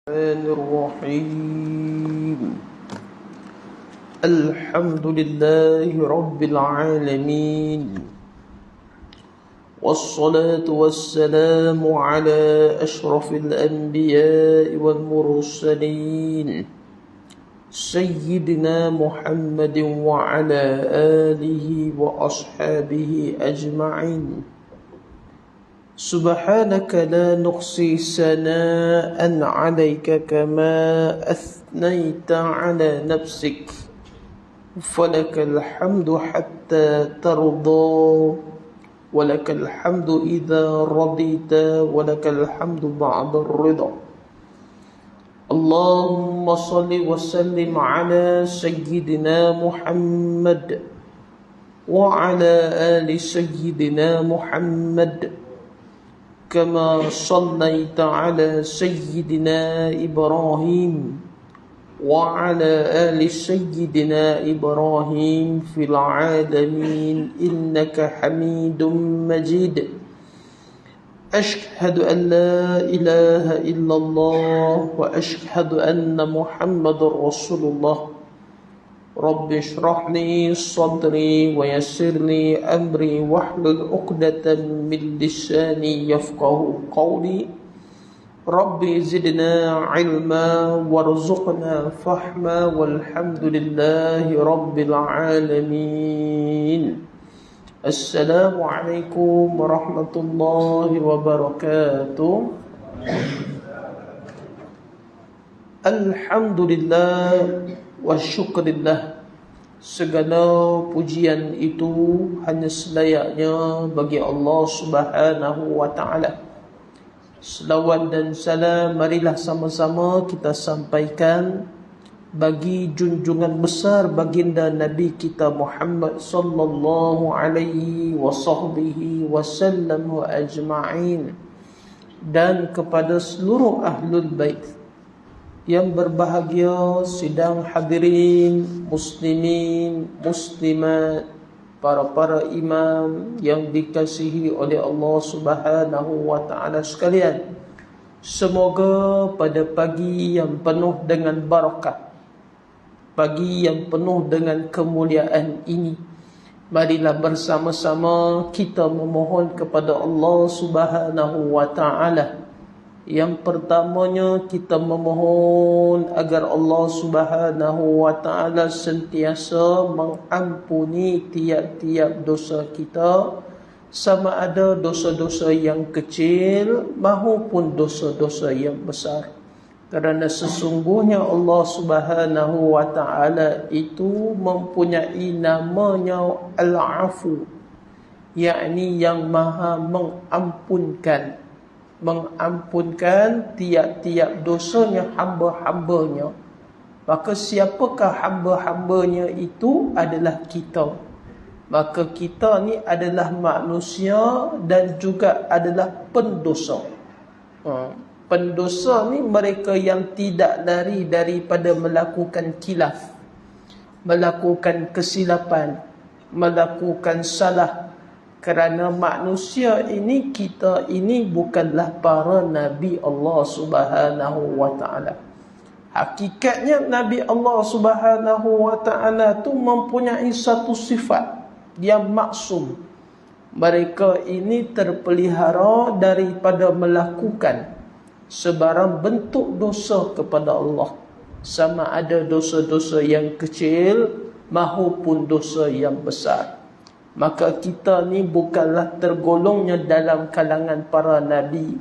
الرحمن الرحيم. الحمد لله رب العالمين، والصلاة والسلام على أشرف الأنبياء والمرسلين سيدنا محمد وعلى آله وأصحابه أجمعين. سبحانك لا نحصي ثناء عليك كما أثنيت على نفسك، فلك الحمد حتى ترضى، ولك الحمد إذا رضيت، ولك الحمد بعد الرضا. اللهم صل وسلم على سيدنا محمد وعلى آل سيدنا محمد كما صليت على سيدنا إبراهيم وعلى آل سيدنا إبراهيم في العالمين إنك حميد مجيد. أشهد أن لا إله إلا الله وأشهد أن محمد رسول الله. رب اشرح لي صدري ويسر لي أمري واحلل عقدة من لساني يفقه قولي. رب زدنا علما وارزقنا فهما والحمد لله رب العالمين. السلام عليكم ورحمة الله وبركاته. Alhamdulillah wa syukrillah, segala pujian itu hanya selayaknya bagi Allah Subhanahu wa ta'ala. Selawat dan salam marilah sama-sama kita sampaikan bagi junjungan besar baginda Nabi kita Muhammad sallallahu alaihi wasallam wa ajma'in, dan kepada seluruh ahlul bait yang berbahagia, sidang hadirin, muslimin, muslimat, para imam yang dikasihi oleh Allah Subhanahu wa ta'ala sekalian. Semoga pada pagi yang penuh dengan barakah, pagi yang penuh dengan kemuliaan ini, marilah bersama-sama kita memohon kepada Allah Subhanahu wa ta'ala. Yang pertamanya kita memohon agar Allah Subhanahu wa ta'ala sentiasa mengampuni tiap-tiap dosa kita, sama ada dosa-dosa yang kecil maupun dosa-dosa yang besar. Kerana sesungguhnya Allah Subhanahu wa ta'ala itu mempunyai namanya Al-Afu, yakni yang maha mengampunkan tiap-tiap dosanya hamba-hambanya. Maka siapakah hamba-hambanya itu? Adalah kita. Maka kita ni adalah manusia dan juga adalah pendosa. Pendosa ni mereka yang tidak lari daripada melakukan khilaf, melakukan kesilapan, melakukan salah. Kerana manusia ini, kita ini bukanlah para Nabi Allah Subhanahu wa ta'ala. Hakikatnya Nabi Allah Subhanahu wa ta'ala tu mempunyai satu sifat yang maksum. Mereka ini terpelihara daripada melakukan sebarang bentuk dosa kepada Allah, sama ada dosa-dosa yang kecil maupun dosa yang besar. Maka kita ni bukanlah tergolongnya dalam kalangan para nabi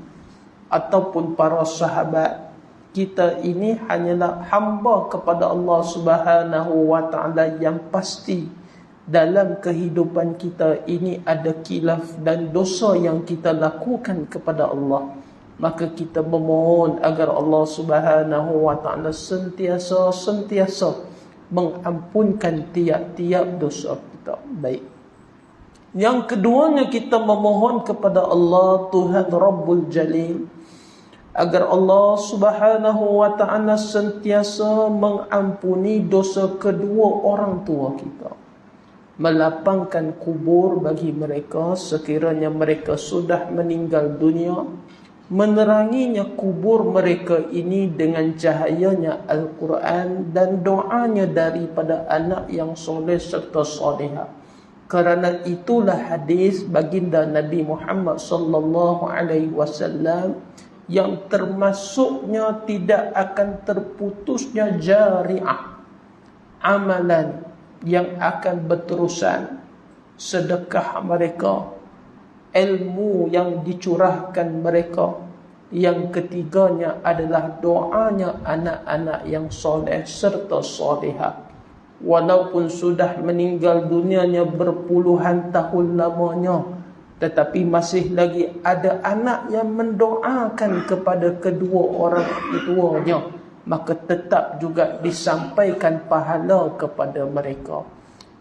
ataupun para sahabat. Kita ini hanyalah hamba kepada Allah Subhanahu wa ta'ala yang pasti dalam kehidupan kita ini ada khilaf dan dosa yang kita lakukan kepada Allah. Maka kita memohon agar Allah Subhanahu wa ta'ala sentiasa mengampunkan tiap-tiap dosa kita. Baik. Yang keduanya kita memohon kepada Allah Tuhan Rabbul Jalil agar Allah Subhanahu wa ta'ala sentiasa mengampuni dosa kedua orang tua kita, melapangkan kubur bagi mereka sekiranya mereka sudah meninggal dunia, meneranginya kubur mereka ini dengan cahayanya Al-Quran dan doanya daripada anak yang soleh serta solehah. Kerana itulah hadis baginda Nabi Muhammad sallallahu alaihi wasallam yang termasuknya tidak akan terputusnya jari'ah, amalan yang akan berterusan, sedekah mereka, ilmu yang dicurahkan mereka. Yang ketiganya adalah doanya anak-anak yang soleh serta solehah. Walaupun sudah meninggal dunianya berpuluhan tahun lamanya, tetapi masih lagi ada anak yang mendoakan kepada kedua orang tuanya, maka tetap juga disampaikan pahala kepada mereka.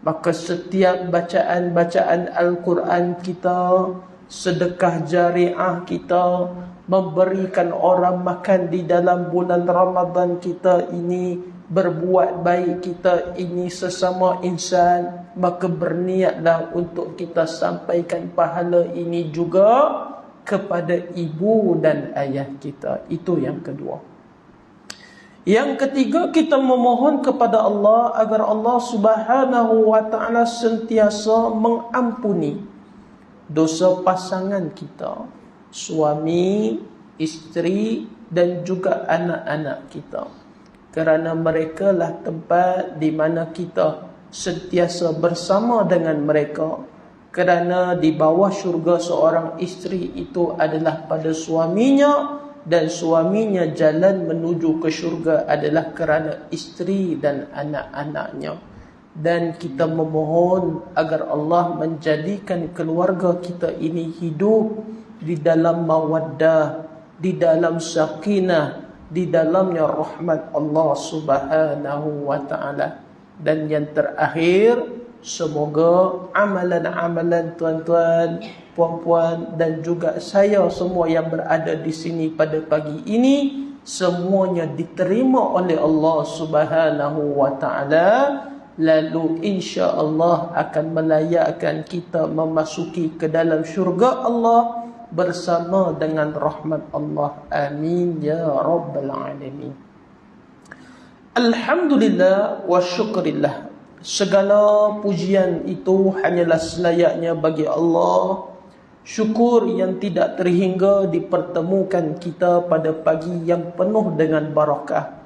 Maka setiap bacaan-bacaan Al-Quran kita, sedekah jariah kita, memberikan orang makan di dalam bulan Ramadan kita ini, berbuat baik kita ini sesama insan, maka berniatlah untuk kita sampaikan pahala ini juga kepada ibu dan ayah kita. Itu yang kedua. Yang ketiga, kita memohon kepada Allah agar Allah Subhanahu wa ta'ala sentiasa mengampuni dosa pasangan kita, suami, isteri dan juga anak-anak kita. Kerana mereka lah tempat di mana kita sentiasa bersama dengan mereka. Kerana di bawah syurga seorang isteri itu adalah pada suaminya, dan suaminya jalan menuju ke syurga adalah kerana isteri dan anak-anaknya. Dan kita memohon agar Allah menjadikan keluarga kita ini hidup di dalam mawaddah, di dalam sakinah, di dalamnya rahmat Allah Subhanahu wa ta'ala. Dan yang terakhir, semoga amalan-amalan tuan-tuan, puan-puan dan juga saya semua yang berada di sini pada pagi ini, semuanya diterima oleh Allah Subhanahu wa ta'ala. Lalu insya-Allah akan melayakkan kita memasuki ke dalam syurga Allah bersama dengan rahmat Allah. Amin ya rabbal alamin. Alhamdulillah wa syukrillah. Segala pujian itu hanyalah selayaknya bagi Allah. Syukur yang tidak terhingga dipertemukan kita pada pagi yang penuh dengan barakah.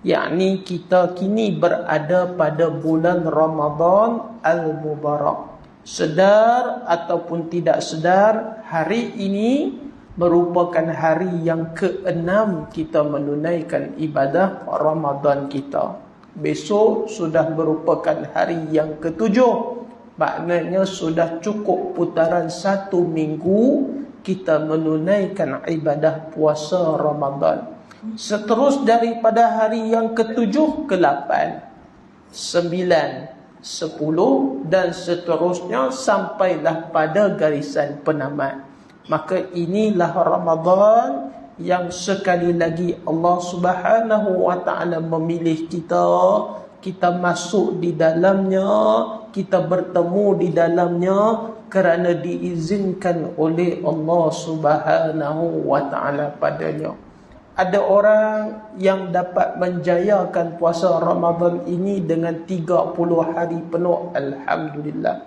Yakni kita kini berada pada bulan Ramadan Al-Mubarak. Sedar ataupun tidak sedar, hari ini merupakan hari yang ke-6 kita menunaikan ibadah Ramadan kita. Besok sudah merupakan hari yang ke-7. Maknanya sudah cukup putaran 1 minggu kita menunaikan ibadah puasa Ramadan. Seterus daripada hari yang ke-7, ke-8, 9, 10 dan seterusnya sampailah pada garisan penamat. Maka inilah Ramadan yang sekali lagi Allah Subhanahu wa ta'ala memilih kita. Kita masuk di dalamnya, kita bertemu di dalamnya kerana diizinkan oleh Allah Subhanahu wa ta'ala padanya. Ada orang yang dapat menjayakan puasa Ramadan ini dengan 30 hari penuh. Alhamdulillah.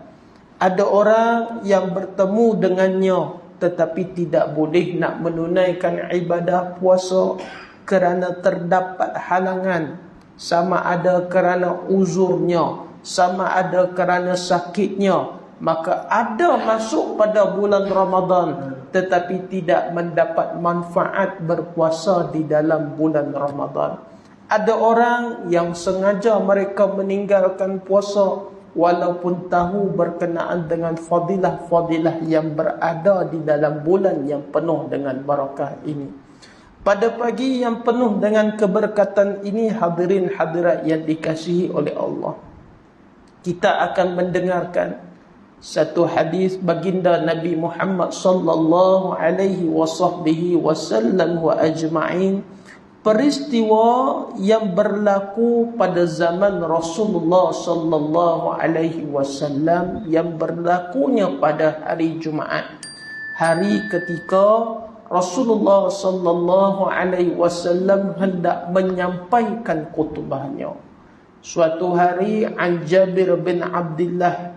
Ada orang yang bertemu dengannya tetapi tidak boleh nak menunaikan ibadah puasa kerana terdapat halangan. Sama ada kerana uzurnya, sama ada kerana sakitnya. Maka ada masuk pada bulan Ramadan tetapi tidak mendapat manfaat berpuasa di dalam bulan Ramadan. Ada orang yang sengaja mereka meninggalkan puasa walaupun tahu berkenaan dengan fadilah-fadilah yang berada di dalam bulan yang penuh dengan barakah ini. Pada pagi yang penuh dengan keberkatan ini, hadirin hadirat yang dikasihi oleh Allah, kita akan mendengarkan satu hadis baginda Nabi Muhammad sallallahu alaihi wasallam wa ajma'in, peristiwa yang berlaku pada zaman Rasulullah sallallahu alaihi wasallam yang berlakunya pada hari Jumaat, hari ketika Rasulullah sallallahu alaihi wasallam hendak menyampaikan khutbahnya. Suatu hari an Jabir bin Abdullah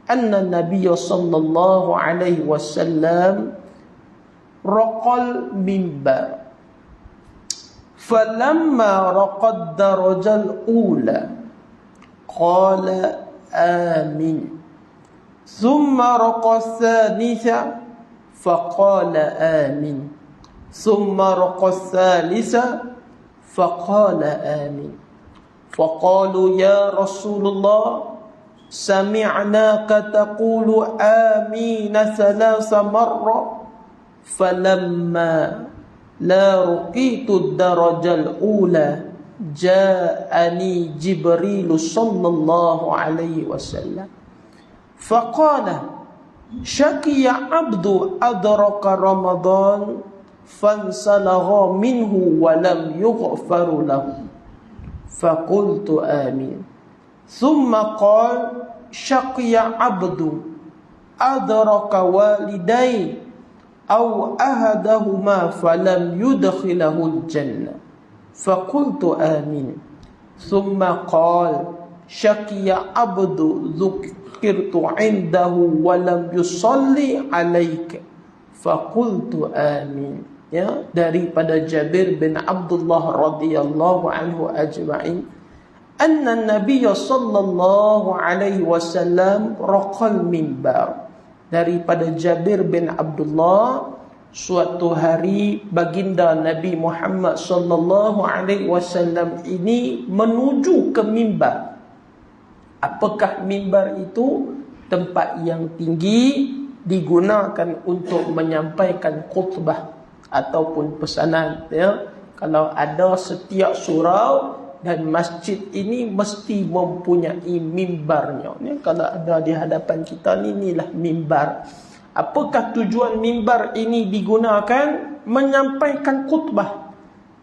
anna Nabiy sallallahu alaihi wasallam raqal mimbar. Falamma raqad darajal ula qala amin. Thumma raqa thanitha faqala amin. Thumma raqa thalitha faqala amin. Faqalu ya Rasulullah sami'naka taqulu amin thalatha marra. Falamma la ruqitu darajal ula ja'ani Jibril sallallahu alaihi wasallam faqala syakiya abdu adraka Ramadan fansalagha minhu wa lam yughfaru lahu faqultu amin. Thumma qala syakiya abdu adraka walidayhi aw ahadahuma falam yudkhilahul jannah faqultu amin. Thumma qala syakiya abdu dzukirtu indahu wa lam yusalli alayka faqultu amin. Ya, daripada Jabir bin Abdullah radhiyallahu anhu ajma'in anna Nabiy sallallahu alaihi wasallam raqal mimbar. Daripada Jabir bin Abdullah, suatu hari baginda Nabi Muhammad sallallahu alaihi wasallam ini menuju ke mimbar. Apakah mimbar itu? Tempat yang tinggi digunakan untuk menyampaikan khutbah ataupun pesanan, ya. Kalau ada setiap surau dan masjid ini mesti mempunyai mimbarnya. Ya, kalau ada di hadapan kita ni, inilah mimbar. Apakah tujuan mimbar ini digunakan? Menyampaikan khutbah,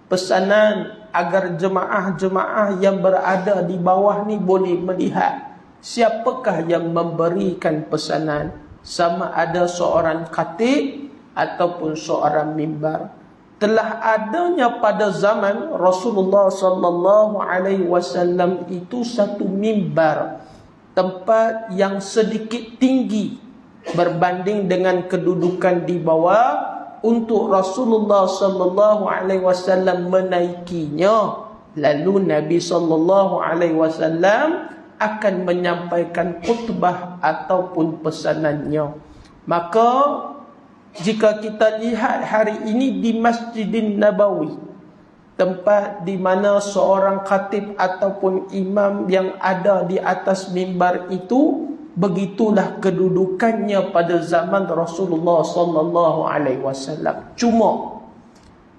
pesanan, agar jemaah-jemaah yang berada di bawah ni boleh melihat siapakah yang memberikan pesanan, sama ada seorang khatib ataupun seorang mimbar. Telah adanya pada zaman Rasulullah sallallahu alaihi wasallam itu satu mimbar, tempat yang sedikit tinggi berbanding dengan kedudukan di bawah, untuk Rasulullah sallallahu alaihi wasallam menaikinya. Lalu Nabi sallallahu alaihi wasallam akan menyampaikan khutbah ataupun pesanannya. Maka jika kita lihat hari ini di Masjidin Nabawi, tempat di mana seorang khatib ataupun imam yang ada di atas mimbar itu, begitulah kedudukannya pada zaman Rasulullah sallallahu alaihi wasallam. Cuma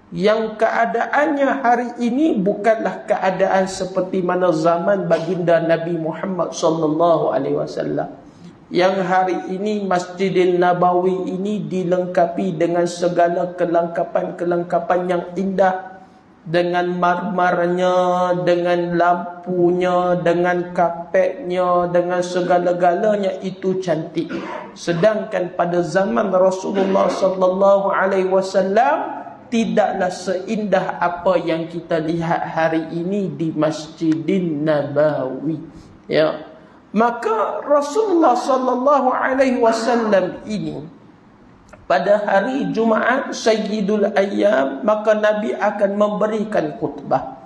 yang keadaannya hari ini bukanlah keadaan seperti mana zaman baginda Nabi Muhammad sallallahu alaihi wasallam. Yang hari ini Masjidil Nabawi ini dilengkapi dengan segala kelengkapan-kelengkapan yang indah, dengan marmarnya, dengan lampunya, dengan kapetnya, dengan segala-galanya itu cantik. Sedangkan pada zaman Rasulullah sallallahu alaihi wasallam tidaklah seindah apa yang kita lihat hari ini di Masjidin Nabawi. Ya. Maka Rasulullah sallallahu alaihi wasallam ini pada hari Jumaat Sayyidul Ayyam, maka Nabi akan memberikan khutbah.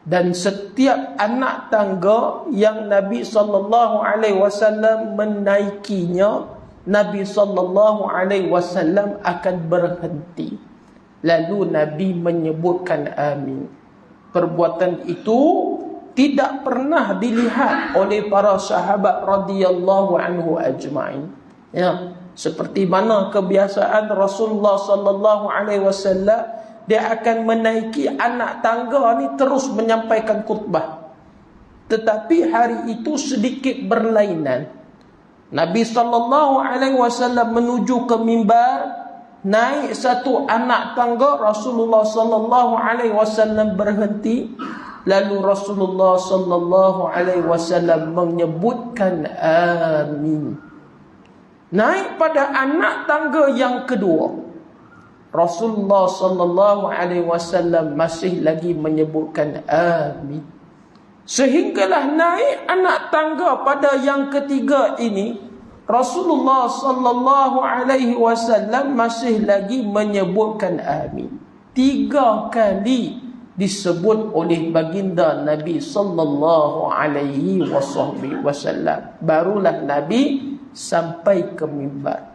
Dan setiap anak tangga yang Nabi sallallahu alaihi wasallam menaikinya, Nabi sallallahu alaihi wasallam akan berhenti. Lalu Nabi menyebutkan amin. Perbuatan itu tidak pernah dilihat oleh para sahabat radhiyallahu anhu ajma'in. Ya, seperti mana kebiasaan Rasulullah sallallahu alaihi wasallam, dia akan menaiki anak tangga ni terus menyampaikan khutbah. Tetapi hari itu sedikit berlainan. Nabi sallallahu alaihi wasallam menuju ke mimbar, naik satu anak tangga, Rasulullah sallallahu alaihi wasallam berhenti. Lalu Rasulullah sallallahu alaihi wasallam menyebutkan amin. Naik pada anak tangga yang kedua, Rasulullah sallallahu alaihi wasallam masih lagi menyebutkan amin. Sehinggalah naik anak tangga pada yang ketiga ini, Rasulullah sallallahu alaihi wasallam masih lagi menyebutkan amin. 3 kali disebut oleh baginda Nabi sallallahu alaihi wasallam. Barulah Nabi sampai ke mimbar.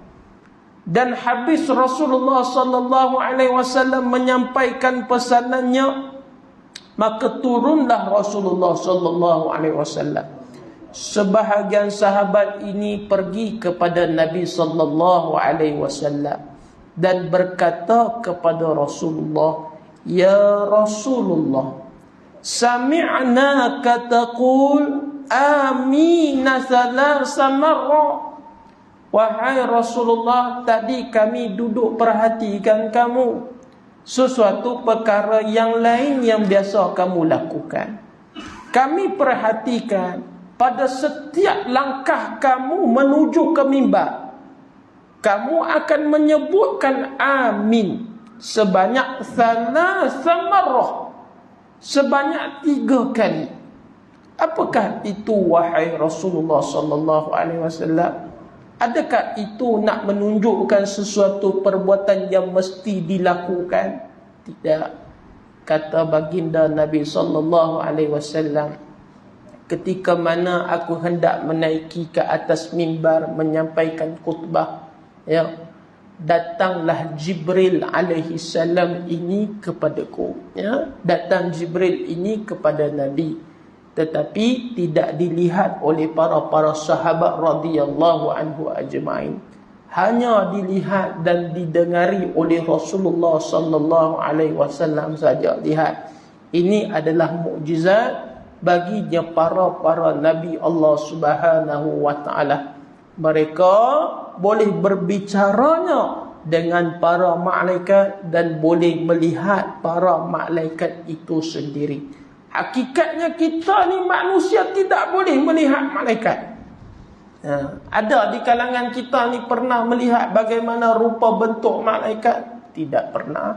Dan habis Rasulullah sallallahu alaihi wasallam menyampaikan pesanannya, maka turunlah Rasulullah sallallahu alaihi wasallam. Sebahagian sahabat ini pergi kepada Nabi sallallahu alaihi wasallam dan berkata kepada Rasulullah, "Ya Rasulullah, sami'naka taqul amin thalatha marra." Wahai Rasulullah, tadi kami duduk perhatikan kamu sesuatu perkara yang lain yang biasa kamu lakukan. Kami perhatikan pada setiap langkah kamu menuju ke mimbar, kamu akan menyebutkan amin sebanyak thalatha marrah, sebanyak 3 kali. Apakah itu wahai Rasulullah sallallahu alaihi wasallam? Adakah itu nak menunjukkan sesuatu perbuatan yang mesti dilakukan? Tidak. Kata baginda Nabi sallallahu alaihi wasallam, ketika mana aku hendak menaiki ke atas mimbar menyampaikan khutbah, ya, datanglah Jibril alaihi salam ini kepadaku, ya. Datang Jibril ini kepada Nabi, tetapi tidak dilihat oleh para sahabat radhiyallahu anhu ajma'in. Hanya dilihat dan didengari oleh Rasulullah sallallahu alaihi wasallam saja. Lihat, ini adalah mukjizat baginya para nabi Allah Subhanahu wa taala. Mereka boleh berbicaranya dengan para malaikat dan boleh melihat para malaikat itu sendiri. Hakikatnya kita ni manusia tidak boleh melihat malaikat. Ada di kalangan kita ni pernah melihat bagaimana rupa bentuk malaikat? Tidak pernah.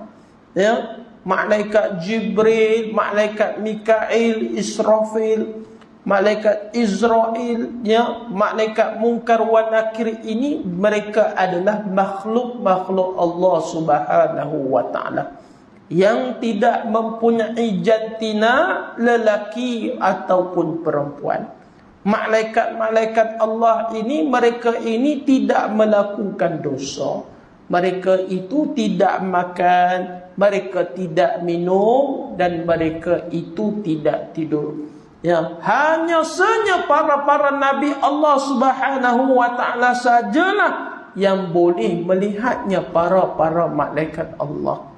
Ya, malaikat Jibril, malaikat Mikail, Israfil, malaikat Israel, ya, malaikat Munkar wa Nakir, ini mereka adalah makhluk-makhluk Allah Subhanahu wa taala yang tidak mempunyai jantina, lelaki ataupun perempuan. Malaikat-malaikat Allah ini, mereka ini tidak melakukan dosa. Mereka itu tidak makan, mereka tidak minum, dan mereka itu tidak tidur. Ya, hanya saja para nabi Allah Subhanahu wa taala sajalah yang boleh melihatnya para malaikat Allah.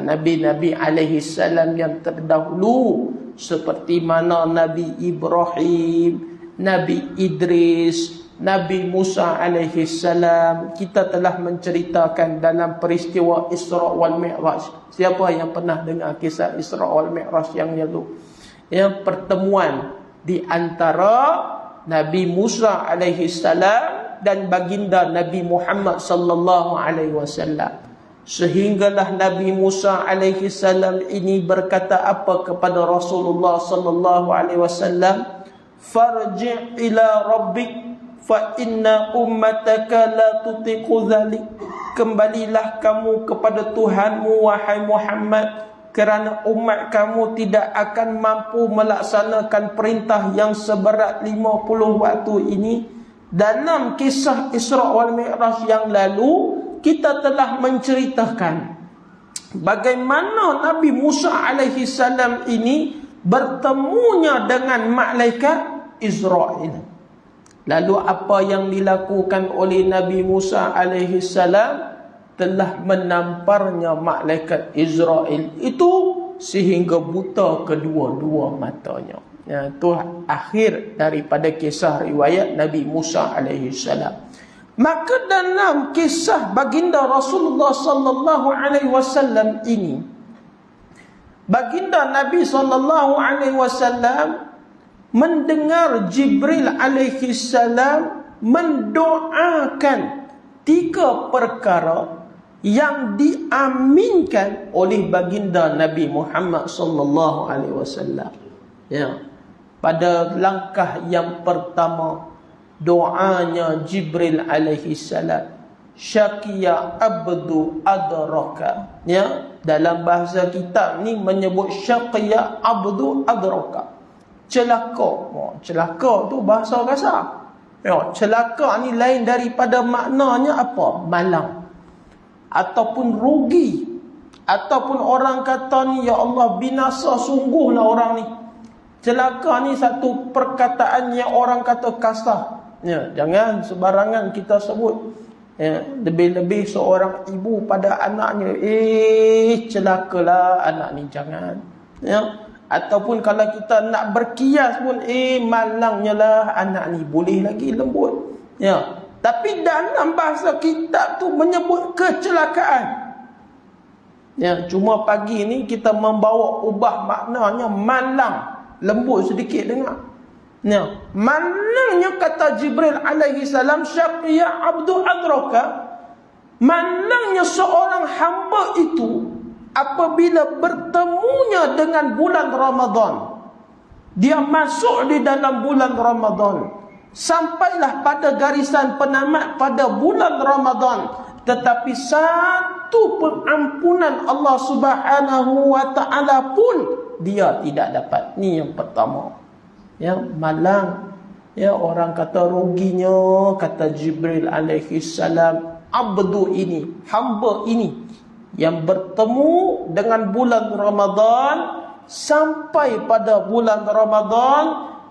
Nabi-nabi alaihi salam yang terdahulu seperti mana Nabi Ibrahim, Nabi Idris, Nabi Musa alaihi salam, kita telah menceritakan dalam peristiwa Isra wal Mi'raj. Siapa yang pernah dengar kisah Isra wal Mi'raj yang lalu? Yang pertemuan di antara Nabi Musa alaihi salam dan baginda Nabi Muhammad sallallahu alaihi wasallam. Sehinggalah Nabi Musa alaihi salam ini berkata apa kepada Rasulullah sallallahu alaihi wasallam? Farji' ila rabbik fa inna ummataka la tutiqu dhalik. Kembalilah kamu kepada Tuhanmu wahai Muhammad, kerana umat kamu tidak akan mampu melaksanakan perintah yang seberat 50 waktu ini. Dalam kisah Isra wal Mi'raj yang lalu, kita telah menceritakan bagaimana Nabi Musa alaihi salam ini bertemunya dengan malaikat Israel. Lalu apa yang dilakukan oleh Nabi Musa alaihi salam? Telah menamparnya malaikat Israel itu sehingga buta kedua-dua matanya. Itu akhir daripada kisah riwayat Nabi Musa alaihi salam. Maka dalam kisah baginda Rasulullah sallallahu alaihi wasallam ini, baginda Nabi sallallahu alaihi wasallam mendengar Jibril alaihi salam mendoakan 3 perkara yang diaminkan oleh baginda Nabi Muhammad sallallahu alaihi wasallam. Ya. Pada langkah yang pertama, doanya Jibril alaihi salam, syaqiya abdu adraka. Ya, dalam bahasa kitab ni menyebut syaqiya abdu adraka. Celaka. Celaka tu bahasa kasar. Ya, celaka ni lain daripada maknanya apa? Malang. Ataupun rugi. Ataupun orang kata ni, ya Allah, binasa sungguhlah orang ni. Celaka ni satu perkataan yang orang kata kasar. Ya, jangan sebarangan kita sebut. Ya, lebih-lebih seorang ibu pada anaknya, celakalah anak ni, jangan. Ya, ataupun kalau kita nak berkias pun, malangnya lah anak ni, boleh lagi lembut. Ya, tapi dalam bahasa kitab tu menyebut kecelakaan. Ya, cuma pagi ni kita membawa ubah maknanya malang, lembut sedikit dengar. Ya, malangnya kata Jibril alaihi salam, syaqiya abdu adraka, malangnya seorang hamba itu apabila bertemunya dengan bulan Ramadan. Dia masuk di dalam bulan Ramadan, sampailah pada garisan penamat pada bulan Ramadan, tetapi satu pengampunan Allah Subhanahu wa taala pun dia tidak dapat. Ni yang pertama. Ya, malang. Ya, orang kata ruginya, kata Jibril alaihi salam, abdu ini, hamba ini yang bertemu dengan bulan Ramadan, sampai pada bulan Ramadan,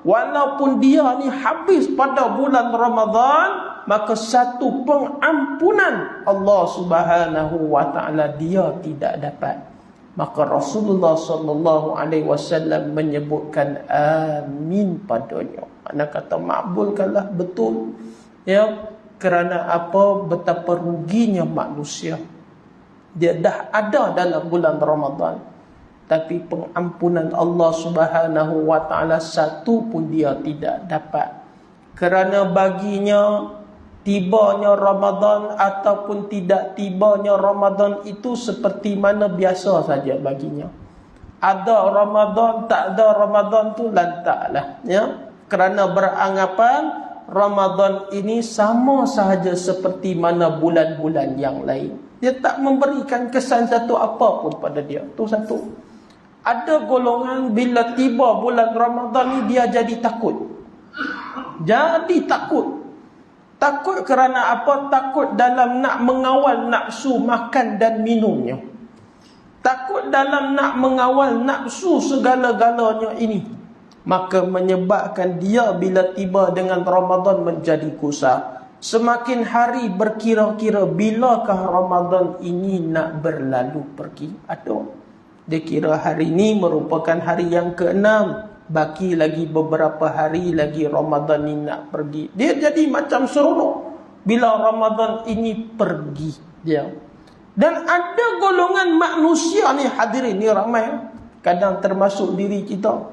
walaupun dia ni habis pada bulan Ramadan, maka satu pengampunan Allah Subhanahu wa taala dia tidak dapat. Maka Rasulullah sallallahu alaihi wasallam menyebutkan amin padanya. Makna kata makbulkanlah betul. Ya, kerana apa? Betapa ruginya manusia. Dia dah ada dalam bulan Ramadan, tapi pengampunan Allah Subhanahu wa taala satu pun dia tidak dapat. Kerana baginya tibanya Ramadan ataupun tidak tibanya Ramadan itu seperti mana biasa saja baginya. Ada Ramadan, tak ada Ramadan tu lantaklah. Ya, kerana beranggapan Ramadan ini sama sahaja seperti mana bulan-bulan yang lain. Dia tak memberikan kesan satu apa pun pada dia. Tu satu. Ada golongan bila tiba bulan Ramadan ni dia jadi takut. Jadi takut. Takut kerana apa? Takut dalam nak mengawal nafsu makan dan minumnya. Takut dalam nak mengawal nafsu segala-galanya ini. Maka menyebabkan dia bila tiba dengan Ramadan menjadi gusar. Semakin hari berkira-kira bilakah Ramadan ini nak berlalu pergi. Aduh, dia kira hari ini merupakan hari yang ke-6. Baki lagi beberapa hari lagi Ramadan ini nak pergi. Dia jadi macam seronok bila Ramadan ini pergi dia. Dan ada golongan manusia ni, hadirin ni ramai, kadang termasuk diri kita,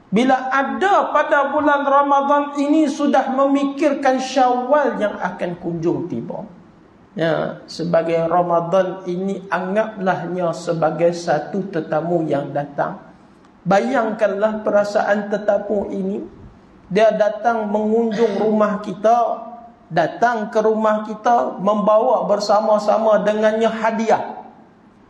bila ada pada bulan Ramadan ini sudah memikirkan Syawal yang akan kunjung tiba. Ya, sebagai Ramadan ini anggaplah sebagai satu tetamu yang datang. Bayangkanlah perasaan tetamu ini. Dia datang mengunjung rumah kita, datang ke rumah kita, membawa bersama-sama dengannya hadiah.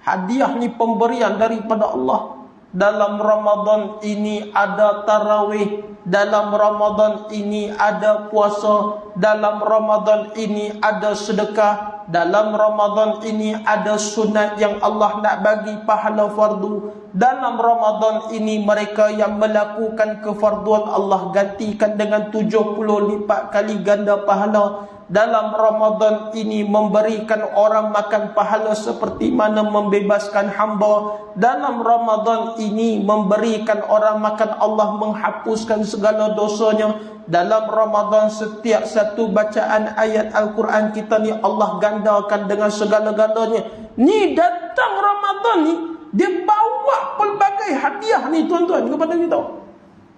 Hadiah ni pemberian daripada Allah. Dalam Ramadan ini ada tarawih, dalam Ramadan ini ada puasa, dalam Ramadan ini ada sedekah, dalam Ramadan ini ada sunat yang Allah nak bagi pahala fardu. Dalam Ramadan ini mereka yang melakukan kefarduan Allah gantikan dengan 70 lipat kali ganda pahala. Dalam Ramadan ini memberikan orang makan pahala seperti mana membebaskan hamba. Dalam Ramadan ini memberikan orang makan Allah menghapuskan segala dosanya. Dalam Ramadan setiap satu bacaan ayat Al-Quran kita ni Allah gandakan dengan segala-galanya. Ni datang Ramadan ni, dia bawa pelbagai hadiah ni tuan-tuan kepada kita.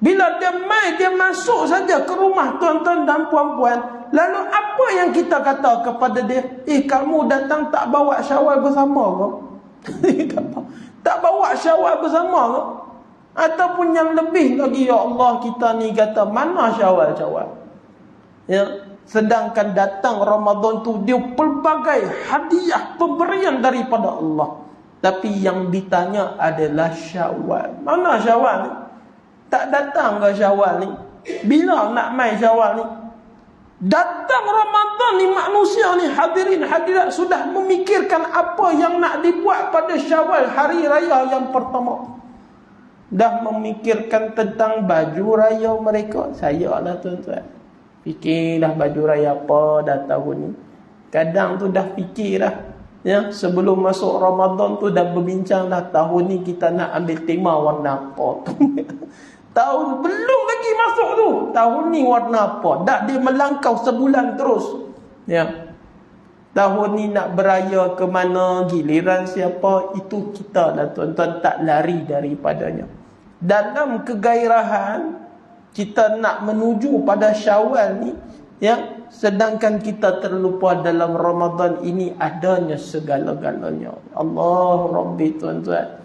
Bila dia masuk saja ke rumah tuan-tuan dan puan-puan, Lalu apa yang kita kata kepada dia? Kamu datang tak bawa Syawal bersama ke? Tak bawa Syawal bersama ke? Ataupun yang lebih lagi, ya Allah, kita ni kata mana Syawal? Ya, sedangkan datang Ramadan tu dia pelbagai hadiah pemberian daripada Allah. Tapi yang ditanya adalah Syawal. Mana Syawal ni? Tak datang ke Syawal ni? Bila nak mai Syawal ni? Datang Ramadan ni manusia ni, hadirin hadirat, sudah memikirkan apa yang nak dibuat pada Syawal, hari raya yang pertama. Dah memikirkan tentang baju raya mereka. Saya lah tuan-tuan, fikirlah baju raya apa dah tahun ni. Kadang tu dah fikir dah, ya, sebelum masuk Ramadan tu dah berbincang dah, tahun ni kita nak ambil tema warna apa. Tahun belum lagi masuk tu, tahun ni warna apa. Dah dia melangkau sebulan terus, ya. Tahun ni nak beraya ke mana, giliran siapa, itu kita lah tuan-tuan, tak lari daripadanya. Dalam kegairahan kita nak menuju pada Syawal ni, ya, sedangkan kita terlupa dalam Ramadan ini adanya segala-galanya. Allah Rabbi tuan-tuan,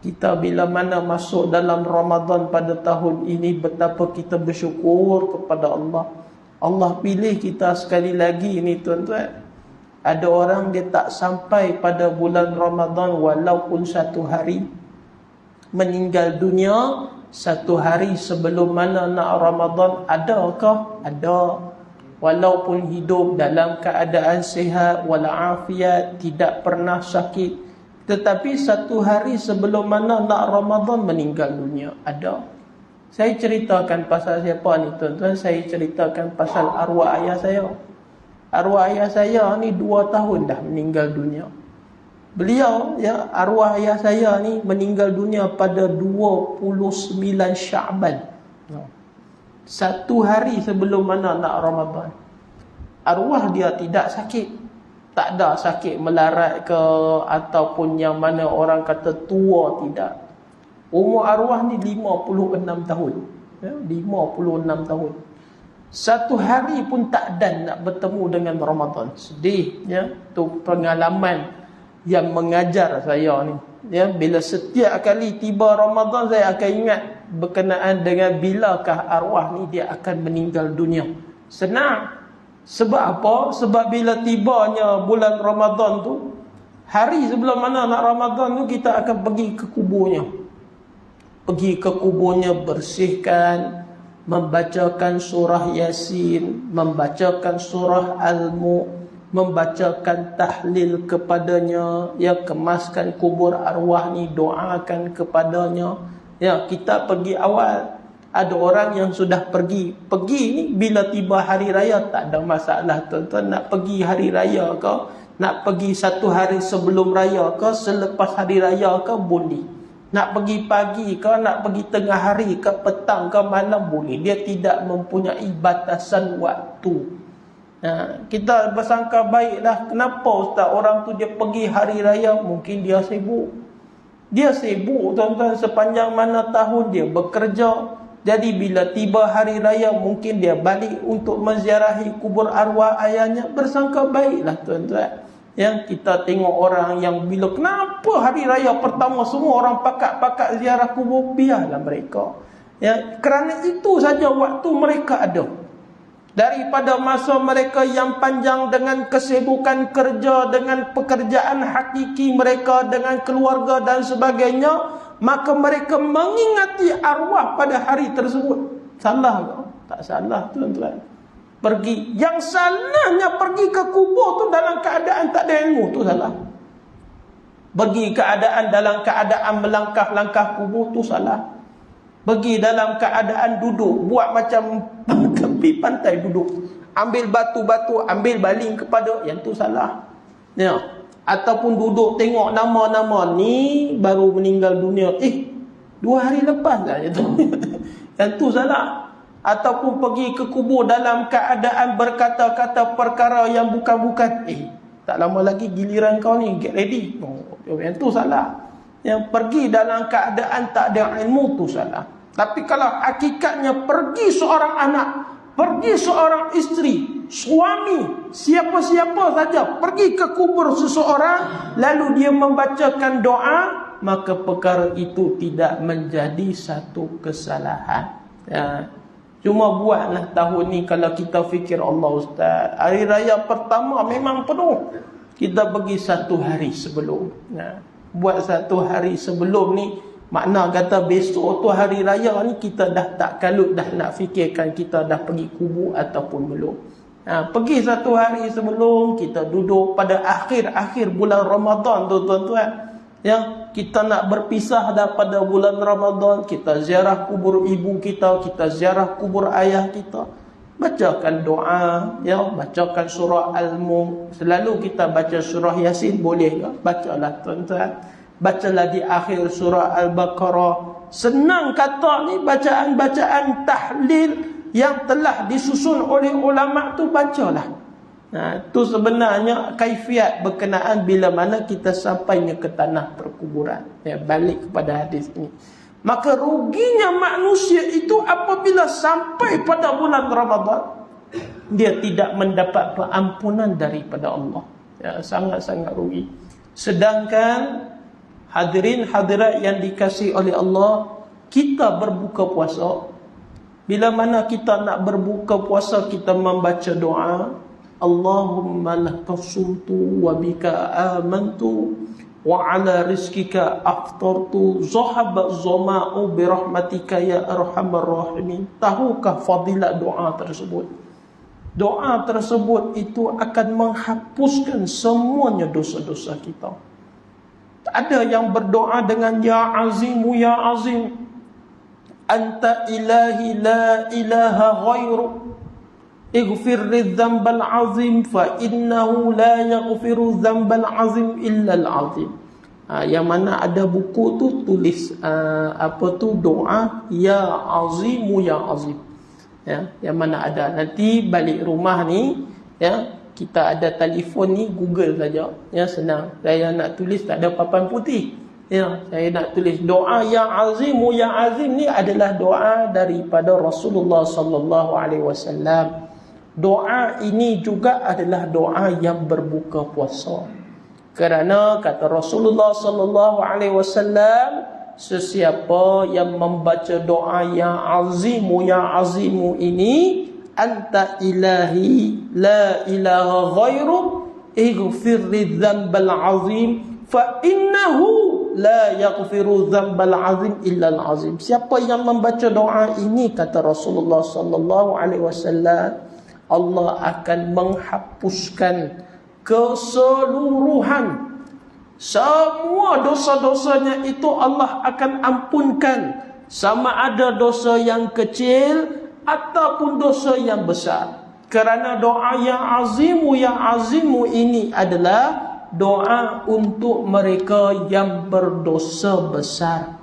kita bila mana masuk dalam Ramadan pada tahun ini, betapa kita bersyukur kepada Allah. Allah pilih kita sekali lagi ini tuan-tuan. Ada orang dia tak sampai pada bulan Ramadan walaupun satu hari, meninggal dunia satu hari sebelum mana nak Ramadan. Adakah? Ada. Walaupun hidup dalam keadaan sihat walafiat, tidak pernah sakit, tetapi satu hari sebelum mana nak Ramadan meninggal dunia. Ada. Saya ceritakan pasal siapa ni tuan-tuan? Saya ceritakan pasal arwah ayah saya. Arwah ayah saya ni 2 tahun dah meninggal dunia. Beliau, ya, arwah ayah saya ni meninggal dunia pada 29 Sya'ban. Satu hari sebelum mana nak Ramadan. Arwah dia tidak sakit. Tak ada sakit melarat ke, ataupun yang mana orang kata tua, tidak. Umur arwah ni 56 tahun. Ya, 56 tahun. Satu hari pun tak dan nak bertemu dengan Ramadan. Sedih, ya. Tu pengalaman yang mengajar saya ni, ya. Bila setiap kali tiba Ramadan, saya akan ingat berkenaan dengan bilakah arwah ni dia akan meninggal dunia. Senang. Sebab apa? Sebab bila tibanya bulan Ramadan tu, hari sebelum mana nak Ramadan tu, kita akan pergi ke kuburnya. Pergi ke kuburnya, bersihkan, membacakan surah Yasin, membacakan surah Al-Mulk, membacakan tahlil kepadanya, ya, kemaskan kubur arwah ni, doakan kepadanya. Ya, kita pergi awal. Ada orang yang sudah pergi ni bila tiba hari raya tak ada masalah tuan-tuan. Nak pergi hari raya ke, nak pergi satu hari sebelum raya ke, selepas hari raya ke, boleh. Nak pergi pagi ke, nak pergi tengah hari ke, petang ke, malam, boleh. Dia tidak mempunyai batasan waktu. Kita bersangka baiklah, kenapa ustaz orang tu dia pergi hari raya? Mungkin dia sibuk. Dia sibuk tuan-tuan, sepanjang mana tahun dia bekerja. Jadi bila tiba hari raya, mungkin dia balik untuk menziarahi kubur arwah ayahnya. Bersangka baiklah tuan-tuan. Yang kita tengok orang yang bila kenapa hari raya pertama semua orang pakat-pakat ziarah kubur, biarlah mereka. Ya, kerana itu saja waktu mereka ada. Daripada masa mereka yang panjang dengan kesibukan kerja, dengan pekerjaan hakiki mereka, dengan keluarga dan sebagainya, maka mereka mengingati arwah pada hari tersebut. Salah ke? Tak salah tuan-tuan. Pergi. Yang salahnya pergi ke kubur tu dalam keadaan tak ada ilmu, tu salah. Pergi dalam keadaan melangkah-langkah kubur, tu salah. Pergi dalam keadaan duduk, buat macam tepi pantai duduk, ambil batu-batu, ambil baling kepada, yang tu salah. Ya. Ataupun duduk tengok nama-nama ni baru meninggal dunia, 2 hari lepas dah itu. Yang tu salah. Ataupun pergi ke kubur dalam keadaan berkata-kata perkara yang bukan-bukan, tak lama lagi giliran kau ni, get ready. Yang tu salah. Yang pergi dalam keadaan tak ada ilmu, tu salah. Tapi kalau hakikatnya pergi seorang anak pergi seorang isteri, suami, siapa-siapa saja pergi ke kubur seseorang lalu dia membacakan doa, maka perkara itu tidak menjadi satu kesalahan. Cuma buatlah tahun ni kalau kita fikir Allah Ustaz, hari raya pertama memang penuh, kita pergi satu hari sebelum. Buat satu hari sebelum ni, makna kata besok tu hari raya ni kita dah tak kalut dah nak fikirkan kita dah pergi kubur ataupun belum. Pergi satu hari sebelum, kita duduk pada akhir bulan Ramadan tu tuan-tuan. Kita nak berpisah dah pada bulan Ramadan, kita ziarah kubur ibu kita, kita ziarah kubur ayah kita. Bacakan doa, bacakan surah Al-Mulk. Selalu kita baca surah Yasin, boleh ke? Bacalah tuan-tuan. Bacalah di akhir surah Al-Baqarah. Senang kata ni, bacaan-bacaan tahlil yang telah disusun oleh ulama tu bacalah. Itu sebenarnya kaifiat berkenaan bila mana kita sampainya ke tanah perkuburan. Balik kepada hadis ini. Maka ruginya manusia itu apabila sampai pada bulan Ramadan, dia tidak mendapat pengampunan daripada Allah. Sangat-sangat rugi. Sedangkan hadirin hadirat yang dikasihi oleh Allah, kita berbuka puasa, bila mana kita nak berbuka puasa, kita membaca doa, Allahumma laka sumtu wa bika amantu wa ala rizkika aftartu zahaba zama'u birahmatika ya arhamar rahimin. Tahukah fadilat doa tersebut? Doa tersebut itu akan menghapuskan semuanya dosa-dosa kita. Ada yang berdoa dengan ya azimu ya azim, anta ilahi la ilaha ghairu, ighfir lidh-dzambal azim fa innahu la yaghfiru dzambal azim illa al-azim. Yang mana ada buku tu tulis doa ya azimu ya azim. Yang mana ada, nanti balik rumah ni kita ada telefon ni, Google saja. Senang. Saya nak tulis tak ada papan putih. Saya nak tulis doa ya azimu ya azim ni adalah doa daripada Rasulullah sallallahu alaihi wasallam. Doa ini juga adalah doa yang berbuka puasa. Kerana kata Rasulullah sallallahu alaihi wasallam, sesiapa yang membaca doa ya azimu ini, anta ilahi la ilaha ghairu, ighfir lidzambal azim fa innahu la yaghfiru dzambal azim illa al azim. Siapa yang membaca doa ini, kata Rasulullah sallallahu alaihi wasallam, Allah akan menghapuskan keseluruhan semua dosa-dosanya itu Allah akan ampunkan, sama ada dosa yang kecil ataupun dosa yang besar. Kerana doa yang azimu ini adalah doa untuk mereka yang berdosa besar.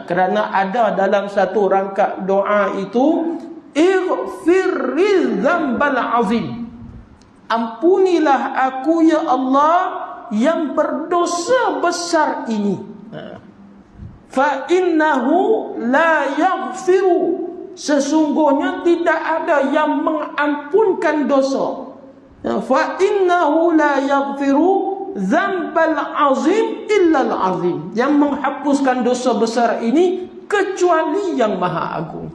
Kerana ada dalam satu rangkap doa itu, ighfiril dzambal azim, ampunilah aku ya Allah yang berdosa besar ini. Fa innahu la yaghfiru, sesungguhnya tidak ada yang mengampunkan dosa. Fa innahu la yaghfiru dzambal azim illa al azim, yang menghapuskan dosa besar ini kecuali yang maha agung.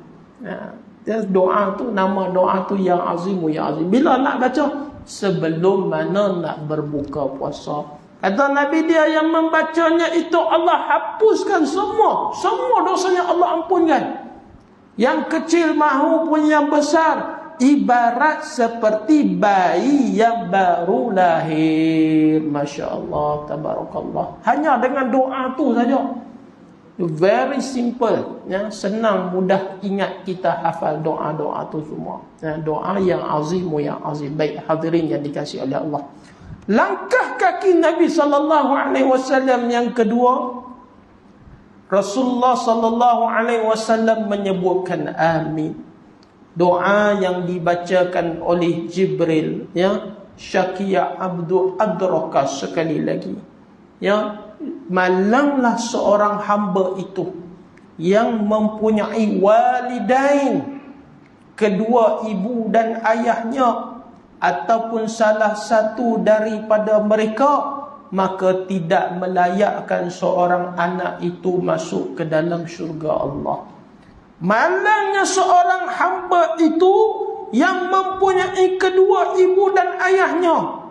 Doa tu, nama doa tu ya azimu ya azim. Bila nak baca? Sebelum mana nak berbuka puasa. Kata Nabi, dia yang membacanya itu Allah hapuskan semua dosanya, Allah ampunkan. Yang kecil maupun yang besar, ibarat seperti bayi yang baru lahir. Masya Allah, tabarakallah. Hanya dengan doa tu saja. Very simple, senang, mudah ingat, kita hafal doa-doa tu semua. Doa yang azimu yang azim. Baik hadirin yang dikasihi oleh Allah, langkah kaki Nabi sallallahu alaihi wasallam yang kedua, Rasulullah sallallahu alaihi wasallam menyebutkan amin. Doa yang dibacakan oleh Jibril, Syakia abdu adraka, sekali lagi, malanglah seorang hamba itu yang mempunyai walidain, kedua ibu dan ayahnya ataupun salah satu daripada mereka, maka tidak melayakkan seorang anak itu masuk ke dalam syurga Allah. Malangnya seorang hamba itu yang mempunyai kedua ibu dan ayahnya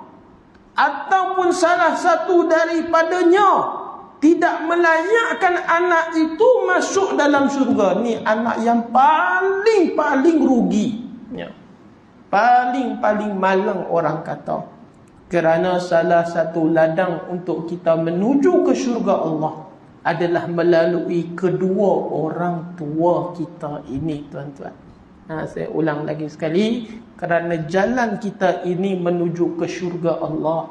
ataupun salah satu daripadanya tidak melayakkan anak itu masuk dalam syurga. Ni anak yang paling rugi, ya. Paling malang orang kata. Kerana salah satu ladang untuk kita menuju ke syurga Allah adalah melalui kedua orang tua kita ini, tuan-tuan. Saya ulang lagi sekali, kerana jalan kita ini menuju ke syurga Allah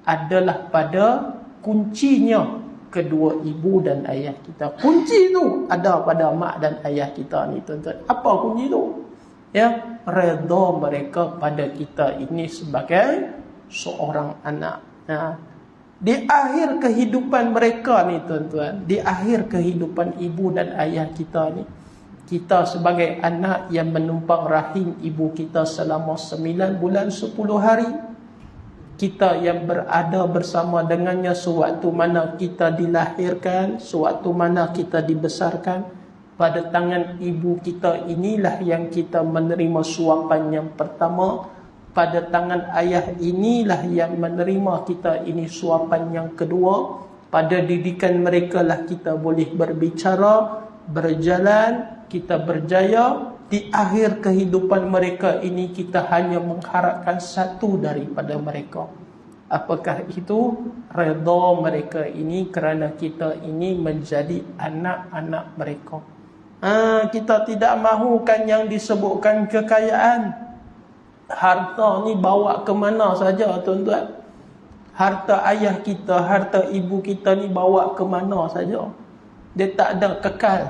adalah pada kuncinya kedua ibu dan ayah kita. Kunci tu ada pada mak dan ayah kita ni, tuan-tuan. Apa kunci tu? Ya, redha mereka pada kita ini sebagai seorang anak. Di akhir kehidupan mereka ni, tuan-tuan, di akhir kehidupan ibu dan ayah kita ni, kita sebagai anak yang menumpang rahim ibu kita selama 9 bulan 10 hari, kita yang berada bersama dengannya sewaktu mana kita dilahirkan, sewaktu mana kita dibesarkan, pada tangan ibu kita inilah yang kita menerima suapan yang pertama. Pada tangan ayah inilah yang menerima kita ini suapan yang kedua. Pada didikan mereka lah kita boleh berbicara, berjalan, kita berjaya. Di akhir kehidupan mereka ini kita hanya mengharapkan satu daripada mereka. Apakah itu? Redha mereka ini kerana kita ini menjadi anak-anak mereka. Kita tidak mahukan yang disebutkan kekayaan. Harta ni bawa ke mana saja, tuan-tuan. Harta ayah kita, harta ibu kita ni bawa ke mana saja. Dia tak ada kekal.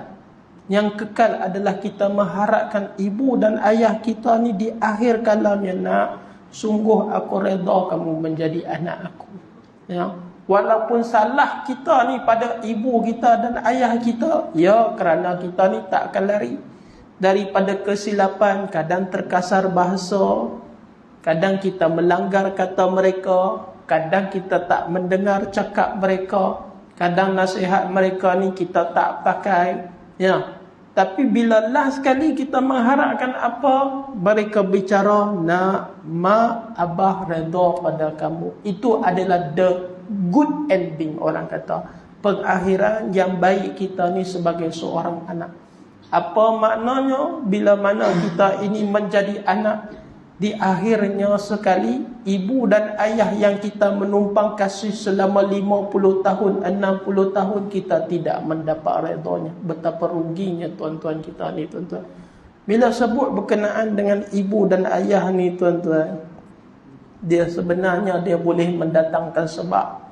Yang kekal adalah kita mengharapkan ibu dan ayah kita ni di akhir kalamnya, nak, sungguh aku redha kamu menjadi anak aku. Ya. Walaupun salah kita ni pada ibu kita dan ayah kita, ya, kerana kita ni tak akan lari daripada kesilapan. Kadang terkasar bahasa, kadang kita melanggar kata mereka, kadang kita tak mendengar cakap mereka, kadang nasihat mereka ni kita tak pakai, ya. Tapi bila last sekali kita mengharapkan apa, mereka bicara, nak, mak, abah redha pada kamu. Itu adalah the good ending, orang kata. Pengakhiran yang baik kita ni sebagai seorang anak. Apa maknanya? Bila mana kita ini menjadi anak, di akhirnya sekali ibu dan ayah yang kita menumpang kasih selama 50 tahun, 60 tahun, kita tidak mendapat redanya. Betapa ruginya tuan-tuan kita ni, tuan-tuan. Bila sebut berkenaan dengan ibu dan ayah ni, tuan-tuan, dia sebenarnya dia boleh mendatangkan sebab.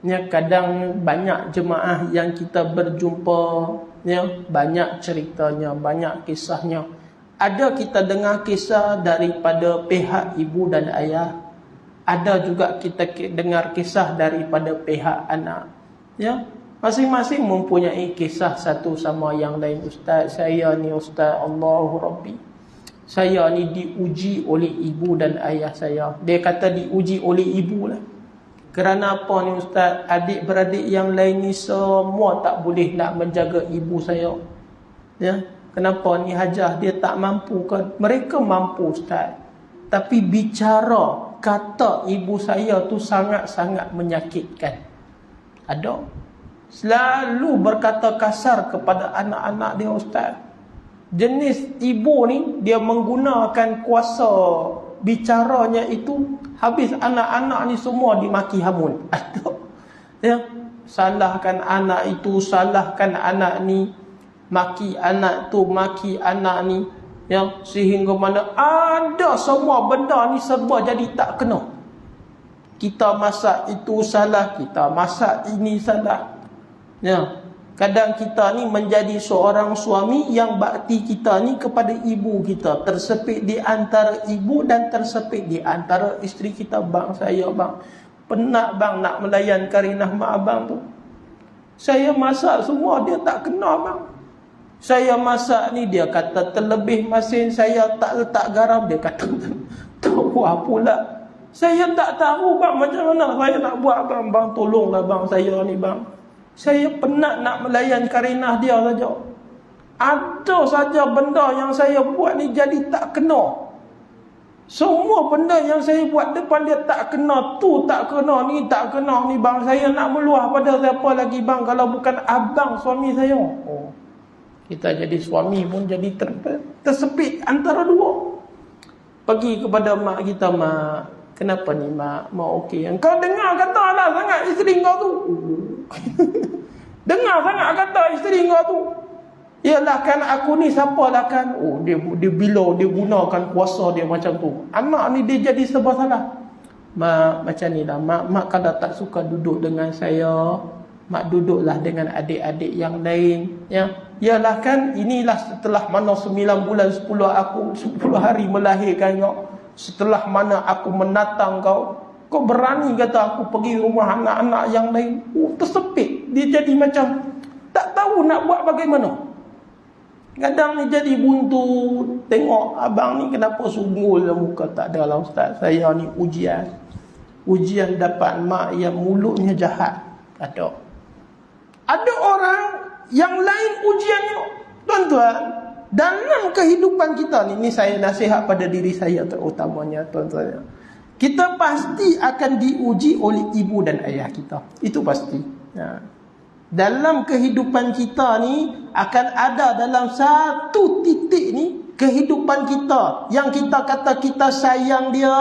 Ya, kadang banyak jemaah yang kita berjumpa, ya, banyak ceritanya, banyak kisahnya. Ada kita dengar kisah daripada pihak ibu dan ayah, ada juga kita dengar kisah daripada pihak anak. Ya, masing-masing mempunyai kisah satu sama yang lain. Ustaz, saya ni Ustaz, Allahu Rabbi, saya ni diuji oleh ibu dan ayah saya. Dia kata diuji oleh ibu lah. Kerana apa ni Ustaz? Adik-beradik yang lain ni semua tak boleh nak menjaga ibu saya. Ya, kenapa ni Hajah dia tak mampu ke? Mereka mampu Ustaz. Tapi bicara kata ibu saya tu sangat-sangat menyakitkan. Ada. Selalu berkata kasar kepada anak-anak dia Ustaz. Jenis ibu ni dia menggunakan kuasa bicaranya itu, habis anak-anak ni semua dimaki hamun. Ya, salahkan anak itu, salahkan anak ni, maki anak tu, maki anak ni, ya, sehingga mana ada semua benda ni serba jadi tak kena. Kita masak itu salah, kita masak ini salah. Ya, kadang kita ni menjadi seorang suami yang bakti kita ni kepada ibu kita, tersepit di antara ibu dan tersepit di antara isteri kita. Bang, saya bang penat bang nak melayan karinah mak abang tu. Saya masak semua dia tak kena bang. Saya masak ni, dia kata terlebih masin, saya tak letak garam, dia kata tak buat pula. Saya tak tahu bang macam mana saya nak buat bang. Bang tolonglah bang saya ni bang. Saya penat nak melayan karinah dia saja. Ada saja benda yang saya buat ni jadi tak kena. Semua benda yang saya buat depan dia tak kena. Tu tak kena, ni tak kena ni bang. Saya nak meluah pada siapa lagi bang kalau bukan abang suami saya. Oh, kita jadi suami pun jadi tersepit antara dua. Pergi kepada mak kita, mak, kenapa ni mak? Mak okey. Engkau dengar kata lah sangat isteri kau tu. Dengar sangat kata isteri kau tu. Yalah kan aku ni siapalah kan. Oh, dia bila dia gunakan kuasa dia macam tu. Anak ni dia jadi serba salah. Mak macam ni lah. Mak kalau tak suka duduk dengan saya, mak duduklah dengan adik-adik yang lain. Ya. Yalah kan inilah setelah mana 9 bulan 10 hari melahirkan kau. Setelah mana aku menatang kau. Kau berani kata aku pergi rumah anak-anak yang lain. Oh, tersepit. Dia jadi macam tak tahu nak buat bagaimana. Kadang ni jadi buntu. Tengok abang ni kenapa sunggul muka. Tak ada lah ustaz. Saya ni ujian. Ujian dapat mak yang mulutnya jahat. Ada orang yang lain ujiannya. Tuan-tuan, dalam kehidupan kita ni saya nasihat pada diri saya terutamanya tuan-tuan. Kita pasti akan diuji oleh ibu dan ayah kita. Itu pasti. Ya. Dalam kehidupan kita ni akan ada dalam satu titik ni kehidupan kita yang kita kata kita sayang dia,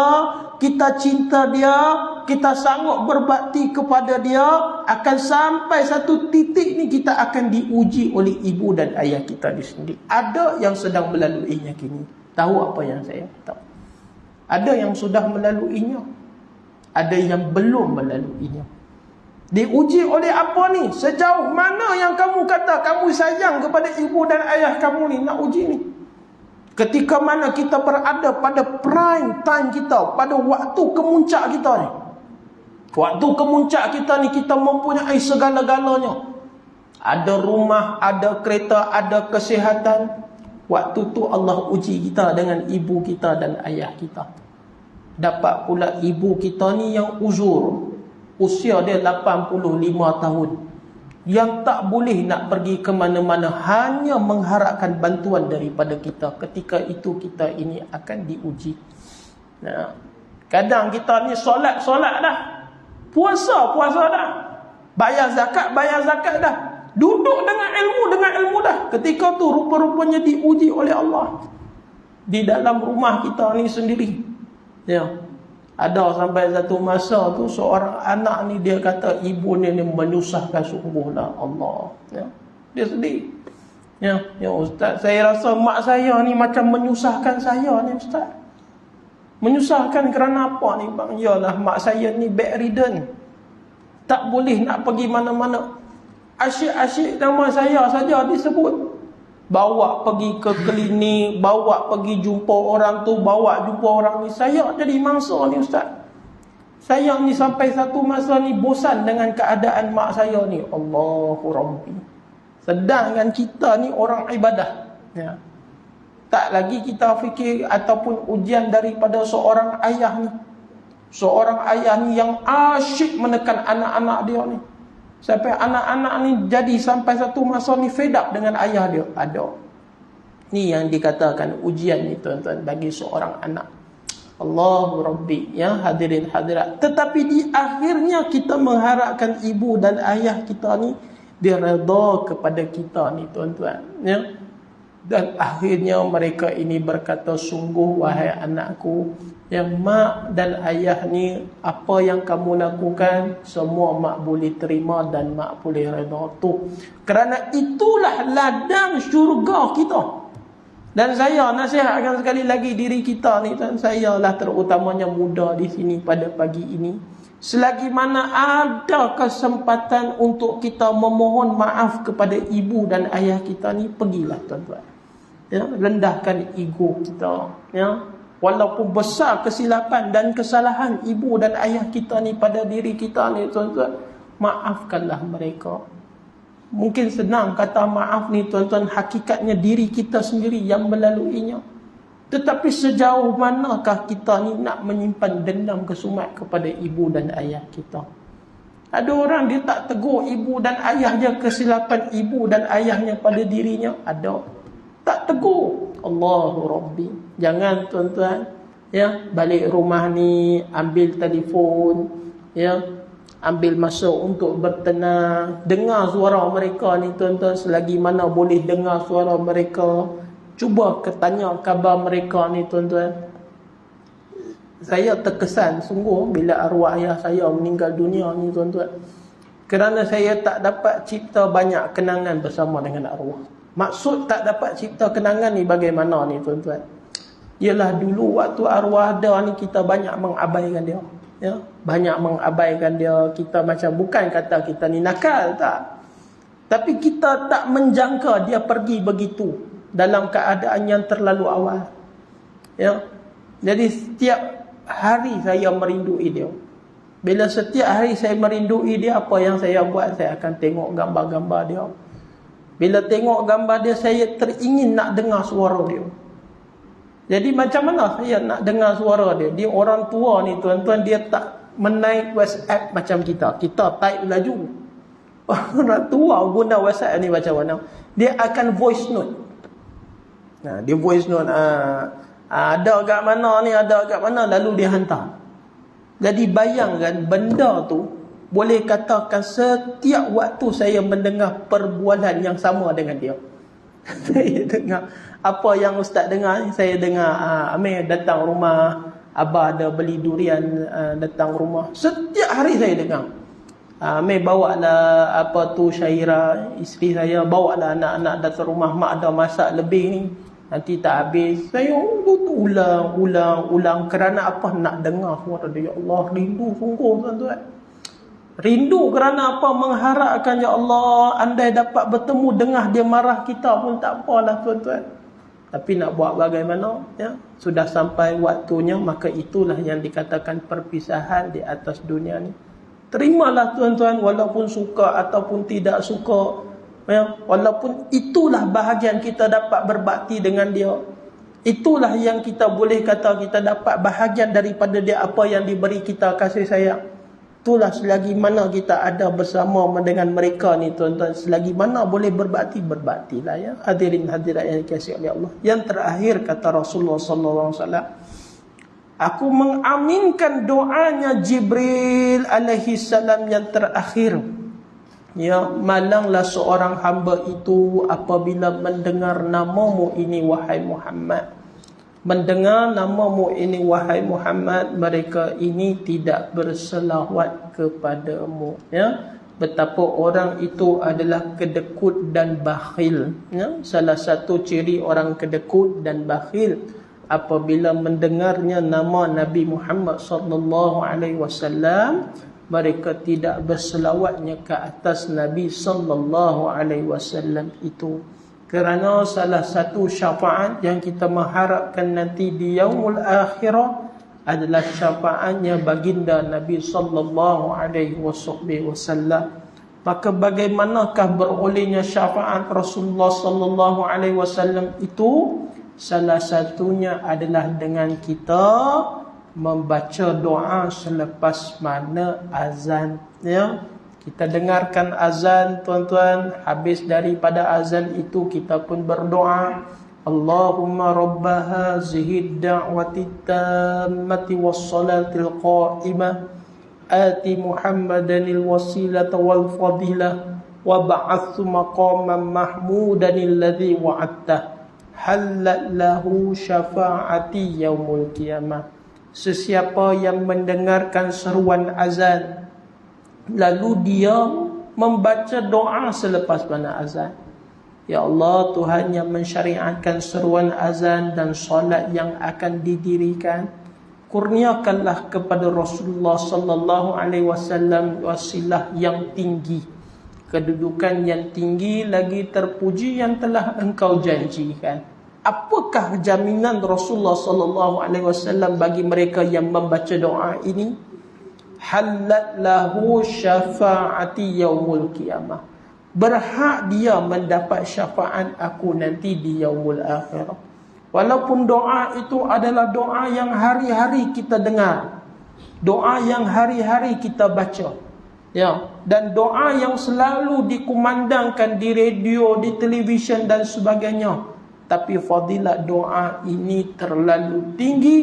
kita cinta dia, kita sanggup berbakti kepada dia, akan sampai satu titik ni kita akan diuji oleh ibu dan ayah kita di sendiri. Ada yang sedang melaluinya kini. Tahu apa yang saya tahu? Ada yang sudah melaluinya, ada yang belum melaluinya. Diuji oleh apa ni? Sejauh mana yang kamu kata kamu sayang kepada ibu dan ayah kamu ni? Nak uji ni. Ketika mana kita berada pada prime time kita, pada waktu kemuncak kita ni. Waktu kemuncak kita ni kita mempunyai segala-galanya. Ada rumah, ada kereta, ada kesihatan. Waktu tu Allah uji kita dengan ibu kita dan ayah kita. Dapat pula ibu kita ni yang uzur. Usia dia 85 tahun. Yang tak boleh nak pergi ke mana-mana, hanya mengharapkan bantuan daripada kita. Ketika itu kita ini akan diuji. Nah, kadang kita ni solat dah. Puasa dah. Bayar zakat dah. Duduk dengan ilmu dah. Ketika tu rupa-rupanya diuji oleh Allah. Di dalam rumah kita ni sendiri. Ya. Ada sampai satu masa tu seorang anak ni dia kata ibu ni menyusahkan sungguhlah Allah. Ya. Dia sedih. Ya ustaz, saya rasa mak saya ni macam menyusahkan saya ni ustaz. Menyusahkan kerana apa ni bang? Yalah mak saya ni bedridden. Tak boleh nak pergi mana-mana. Asyik-asyik nama saya saja disebut. Bawa pergi ke klinik, bawa pergi jumpa orang tu, bawa jumpa orang ni. Saya jadi mangsa ni ustaz. Saya ni sampai satu masa ni bosan dengan keadaan mak saya ni. Allahu Rabbi. Sedangkan kita ni orang ibadah. Ya. Tak lagi kita fikir ataupun ujian daripada seorang ayah ni. Seorang ayah ni yang asyik menekan anak-anak dia ni. Sampai anak-anak ni jadi sampai satu masa ni fed up dengan ayah dia. Ada. Ni yang dikatakan ujian ni tuan-tuan bagi seorang anak. Allahu Rabbi. Ya hadirin hadirat. Tetapi di akhirnya kita mengharapkan ibu dan ayah kita ni dia redha kepada kita ni tuan-tuan. Ya. Dan akhirnya mereka ini berkata, sungguh wahai anakku, yang mak dan ayah ni apa yang kamu lakukan semua mak boleh terima dan mak boleh redha tu. Kerana itulah ladang syurga kita. Dan saya nasihatkan sekali lagi diri kita ni, dan saya lah terutamanya muda di sini pada pagi ini. Selagi mana ada kesempatan untuk kita memohon maaf kepada ibu dan ayah kita ni, pergilah tuan-tuan. Ya, rendahkan ego kita. Ya, walaupun besar kesilapan dan kesalahan ibu dan ayah kita ni pada diri kita ni tuan-tuan, maafkanlah mereka. Mungkin senang kata maaf ni tuan-tuan, hakikatnya diri kita sendiri yang melaluinya. Tetapi sejauh manakah kita ni nak menyimpan dendam kesumat kepada ibu dan ayah kita? Ada orang dia tak tegur ibu dan ayahnya, kesilapan ibu dan ayahnya pada dirinya. Ada. Tak tegur. Allahu Rabbi. Jangan tuan-tuan, ya, balik rumah ni ambil telefon, ya, ambil masa untuk bertenang, dengar suara mereka ni tuan-tuan, selagi mana boleh dengar suara mereka. Cuba tanya khabar mereka ni tuan-tuan. Saya terkesan sungguh bila arwah ayah saya meninggal dunia ni tuan-tuan, kerana saya tak dapat cipta banyak kenangan bersama dengan arwah. Maksud tak dapat cipta kenangan ni bagaimana ni tuan-tuan? Ialah dulu waktu arwah ada ni kita banyak mengabaikan dia, ya, banyak mengabaikan dia. Kita macam, bukan kata kita ni nakal, tak, tapi kita tak menjangka dia pergi begitu dalam keadaan yang terlalu awal, ya. Jadi setiap hari saya merindui dia. Bila setiap hari saya merindui dia, apa yang saya buat, saya akan tengok gambar-gambar dia. Bila tengok gambar dia, saya teringin nak dengar suara dia. Jadi macam mana saya nak dengar suara dia? Dia orang tua ni tuan-tuan, dia tak menaik WhatsApp macam kita. Kita type laju. Orang tua guna WhatsApp ni macam mana? Dia akan voice note. Nah, dia voice note, ada kat mana ni, ada kat mana, lalu dia hantar. Jadi bayangkan benda tu, boleh katakan setiap waktu saya mendengar perbualan yang sama dengan dia. Saya dengar apa yang ustaz dengar ni, saya dengar Amir datang rumah, abah ada beli durian, datang rumah. Setiap hari saya dengar. Amir bawa lah apa tu Syaira, isteri saya, bawa lah anak-anak datang rumah, mak ada masak lebih ni, nanti tak habis. Saya ulang kerana apa? Nak dengar suara dia. Ya Allah, rindu sungguh tuan-tuan. Rindu kerana apa? Mengharapkan, ya Allah, andai dapat bertemu, dengar dia marah kita pun tak apalah tuan-tuan. Tapi nak buat bagaimana, ya? Sudah sampai waktunya, maka itulah yang dikatakan perpisahan di atas dunia ni. Terimalah tuan-tuan, walaupun suka ataupun tidak suka, ya? Walaupun itulah bahagian kita dapat berbakti dengan dia. Itulah yang kita boleh kata kita dapat bahagian daripada dia, apa yang diberi kita kasih sayang. Itulah selagi mana kita ada bersama dengan mereka ni tuan-tuan, selagi mana boleh berbakti, berbaktilah, ya. Hadirin hadirat yang dikasihi oleh Allah. Yang terakhir kata Rasulullah sallallahu alaihi wasallam, aku mengaminkan doanya Jibril alaihi salam yang terakhir. Ya, malanglah seorang hamba itu apabila mendengar namamu ini wahai Muhammad. Mendengar namamu ini wahai Muhammad, mereka ini tidak berselawat kepadamu, ya. Betapa orang itu adalah kedekut dan bakhil, ya. Salah satu ciri orang kedekut dan bakhil apabila mendengarnya nama Nabi Muhammad sallallahu alaihi wasallam, mereka tidak berselawatnya ke atas Nabi sallallahu alaihi wasallam itu. Kerana salah satu syafaat yang kita mengharapkan nanti di yaumul akhirah adalah syafaatnya baginda Nabi sallallahu alaihi wasallam. Maka bagaimanakah berolehnya syafaat Rasulullah sallallahu alaihi wasallam itu? Salah satunya adalah dengan kita membaca doa selepas mana azan, ya. Kita dengarkan azan tuan-tuan, habis daripada azan itu kita pun berdoa, Allahumma rabba hazihi da'wati tammati wassalatil qa'imah ati Muhammadanil wasilata wal fadilah wa ba'athu maqaman mahmudanil ladzi wa'adtah halal lahu syafa'ati yaumul qiyamah. Sesiapa yang mendengarkan seruan azan lalu dia membaca doa selepas mana azan, ya Allah, Tuhan yang mensyariatkan seruan azan dan solat yang akan didirikan, kurniakanlah kepada Rasulullah sallallahu alaihi wasallam wasilah yang tinggi, kedudukan yang tinggi lagi terpuji yang telah engkau janjikan. Apakah jaminan Rasulullah sallallahu alaihi wasallam bagi mereka yang membaca doa ini? Halat lahu syafa'ati yaumul qiyamah. berhak dia mendapat syafaat aku nanti di yaumul akhirah. Walaupun doa itu adalah doa yang hari-hari kita dengar, doa yang hari-hari kita baca, ya, dan doa yang selalu dikumandangkan di radio, di televisyen dan sebagainya. Tapi fadilat doa ini terlalu tinggi.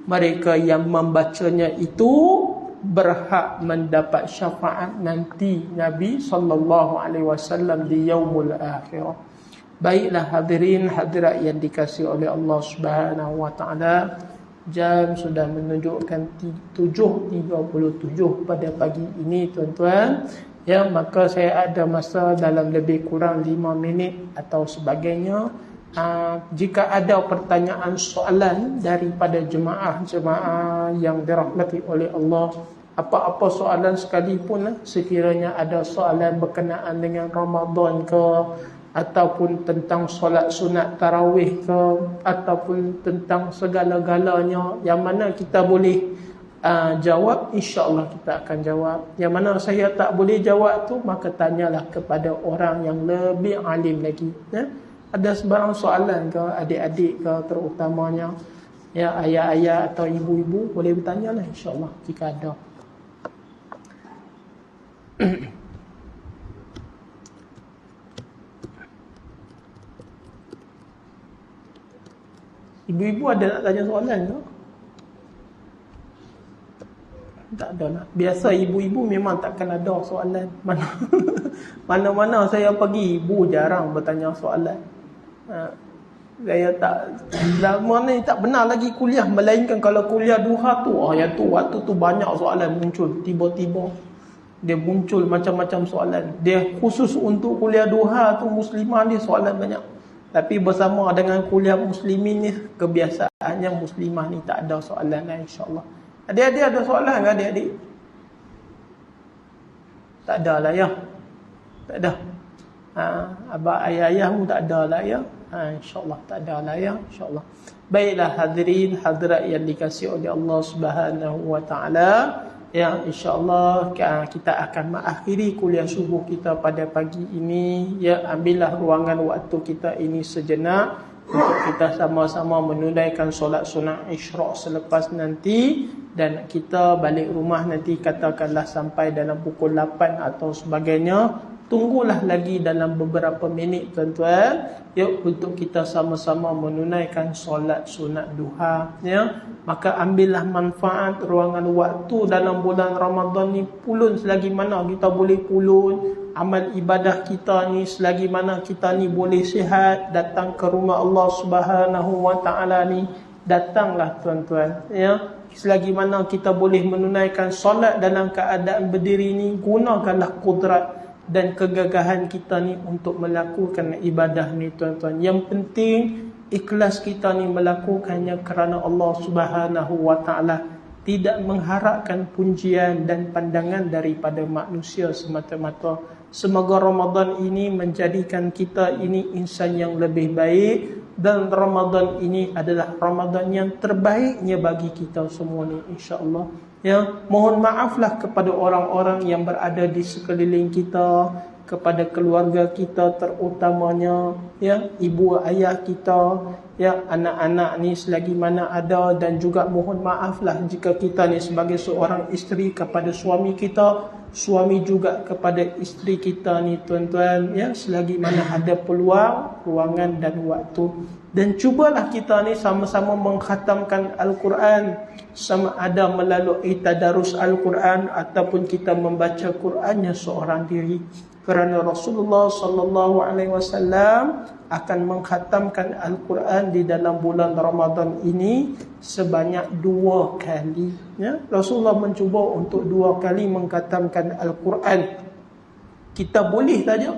Mereka yang membacanya itu berhak mendapat syafaat nanti Nabi SAW di yaumul akhirah. Baiklah hadirin hadirat yang dikasihi oleh Allah Subhanahu wa taala, jam sudah menunjukkan 7.37 pada pagi ini tuan-tuan. Ya, maka saya ada masa dalam lebih kurang 5 minit atau sebagainya. Jika ada pertanyaan soalan daripada jemaah-jemaah yang dirahmati oleh Allah, apa-apa soalan sekalipun, sekiranya ada soalan berkenaan dengan Ramadan ke, ataupun tentang solat sunat tarawih ke, ataupun tentang segala-galanya yang mana kita boleh jawab, insya-Allah kita akan jawab. Yang mana saya tak boleh jawab tu, maka tanyalah kepada orang yang lebih alim lagi, ya. Ada sebarang soalan ke adik-adik ke, terutamanya ya ayah-ayah atau ibu-ibu, boleh bertanyalah insya-Allah jika ada. Ibu-ibu ada nak tanya soalan ke? Tak ada lah. Biasa ibu-ibu memang takkan ada soalan. Mana-mana saya pergi, ibu jarang bertanya soalan. Saya tak, lama ni tak benar lagi kuliah. Melainkan kalau kuliah duha tu, yang tu waktu tu banyak soalan muncul. Tiba-tiba dia muncul macam-macam soalan. Dia khusus untuk kuliah duha tu, muslimah ni soalan banyak. Tapi bersama dengan kuliah muslimin ni, kebiasaannya muslimah ni tak ada soalan lah, insya-Allah. Adik-adik ada soalan ke adik-adik? Tak ada lah ya. Tak ada. Abang ayah-ayah pun tak ada lah ya. InsyaAllah tak ada lah ya, insyaAllah. Baiklah hadirin hadirat yang dikasihi oleh Allah Subhanahu wa taala, ya, insyaAllah kita akan mengakhiri kuliah subuh kita pada pagi ini. Ya, ambillah ruangan waktu kita ini sejenak untuk kita sama-sama menunaikan solat sunat Isyraq selepas nanti, dan kita balik rumah nanti katakanlah sampai dalam pukul 8 atau sebagainya. Tunggulah lagi dalam beberapa minit tuan-tuan, ya, untuk kita sama-sama menunaikan solat sunat duha, ya. Maka ambillah manfaat ruangan waktu dalam bulan Ramadan ni, pulun selagi mana kita boleh pulun amal ibadah kita ni, selagi mana kita ni boleh sihat, datang ke rumah Allah Subhanahu wa taala ni, datanglah tuan-tuan, ya. Selagi mana kita boleh menunaikan solat dalam keadaan berdiri ni, gunakanlah kudrat dan kegagahan kita ni untuk melakukan ibadah ni tuan-tuan. Yang penting ikhlas kita ni melakukannya kerana Allah Subhanahu wa taala, tidak mengharapkan pujian dan pandangan daripada manusia semata-mata. Semoga Ramadan ini menjadikan kita ini insan yang lebih baik, dan Ramadan ini adalah Ramadan yang terbaiknya bagi kita semua ni, insya-Allah. Ya, mohon maaflah kepada orang-orang yang berada di sekeliling kita, kepada keluarga kita terutamanya, ya, ibu ayah kita, ya, anak-anak ni selagi mana ada, dan juga mohon maaflah jika kita ni sebagai seorang isteri kepada suami kita, suami juga kepada isteri kita ni tuan-tuan, ya, selagi mana ada peluang, ruangan dan waktu. Dan cubalah kita ni sama-sama mengkhatamkan Al-Quran, sama ada melalui tadarus Al-Quran ataupun kita membaca Qurannya seorang diri. Kerana Rasulullah sallallahu alaihi wasallam akan mengkhatamkan Al-Quran di dalam bulan Ramadan ini sebanyak 2 kali, ya. Rasulullah mencuba untuk 2 kali mengkhatamkan Al-Quran. Kita boleh saja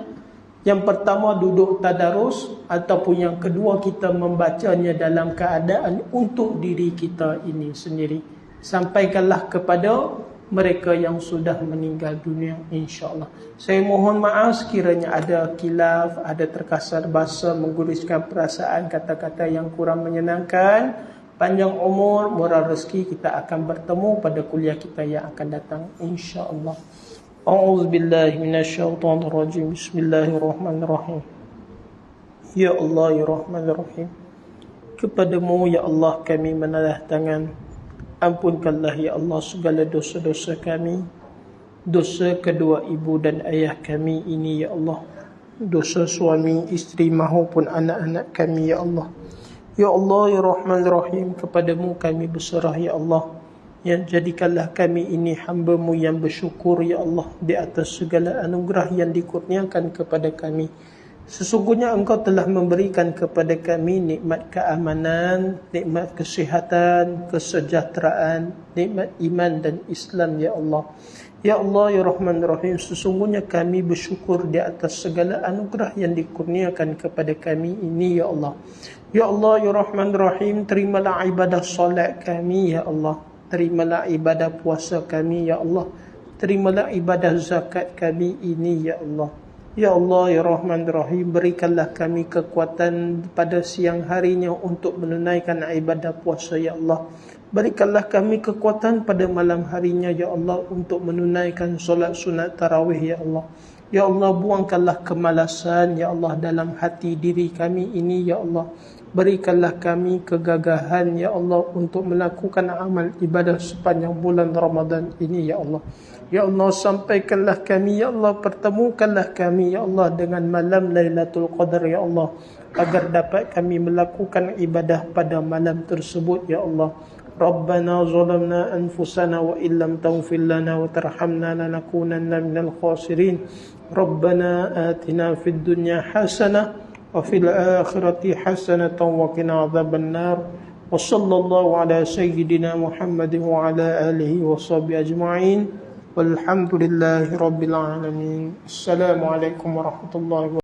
yang pertama duduk tadarus, ataupun yang kedua kita membacanya dalam keadaan untuk diri kita ini sendiri. Sampaikanlah kepada mereka yang sudah meninggal dunia, insya-Allah. Saya mohon maaf sekiranya ada khilaf, ada terkasar bahasa, mengguriskan perasaan, kata-kata yang kurang menyenangkan. Panjang umur, murah rezeki, kita akan bertemu pada kuliah kita yang akan datang, insya-Allah. A'udzu billahi minasyaitonir rajim. Bismillahirrahmanirrahim. Ya Allah, ya Rahman, ya Rahim. Kepadamu ya Allah kami menadah tangan. Ampunkanlah ya Allah segala dosa-dosa kami, dosa kedua ibu dan ayah kami ini ya Allah, dosa suami, isteri maupun anak-anak kami ya Allah. Ya Allah, ya Rahman, ya Rahim. Kepadamu kami berserah ya Allah. Yang jadikanlah kami ini hamba-Mu yang bersyukur ya Allah di atas segala anugerah yang dikurniakan kepada kami. Sesungguhnya Engkau telah memberikan kepada kami nikmat keamanan, nikmat kesihatan, kesejahteraan, nikmat iman dan Islam ya Allah. Ya Allah, ya Rahman, ya Rahim. Sesungguhnya kami bersyukur di atas segala anugerah yang dikurniakan kepada kami ini ya Allah. Ya Allah, ya Rahman, ya Rahim. Terimalah ibadah solat kami ya Allah. Terimalah ibadah puasa kami ya Allah. Terimalah ibadah zakat kami ini ya Allah. Ya Allah, ya Rahman, ya Rahim. Berikanlah kami kekuatan pada siang harinya untuk menunaikan ibadah puasa ya Allah. Berikanlah kami kekuatan pada malam harinya ya Allah untuk menunaikan solat sunat tarawih ya Allah. Ya Allah, buangkanlah kemalasan ya Allah dalam hati diri kami ini ya Allah. Berikanlah kami kegagahan ya Allah untuk melakukan amal ibadah sepanjang bulan Ramadan ini ya Allah. Ya Allah, sampaikanlah kami ya Allah, pertemukanlah kami ya Allah dengan malam Lailatul Qadar ya Allah, agar dapat kami melakukan ibadah pada malam tersebut ya Allah. Rabbana zalamna anfusana wa illam taghfir lana wa tarhamna lanakunanna minal khasirin. Rabbana atina fid dunya hasanah wa fil akhirati hasanatan wa qina adzabannar. Wa sallallahu ala sayyidina Muhammadin wa ala alihi wa sahbihi ajma'in. Walhamdulillahi rabbil alamin. Assalamualaikum warahmatullahi wabarakatuh.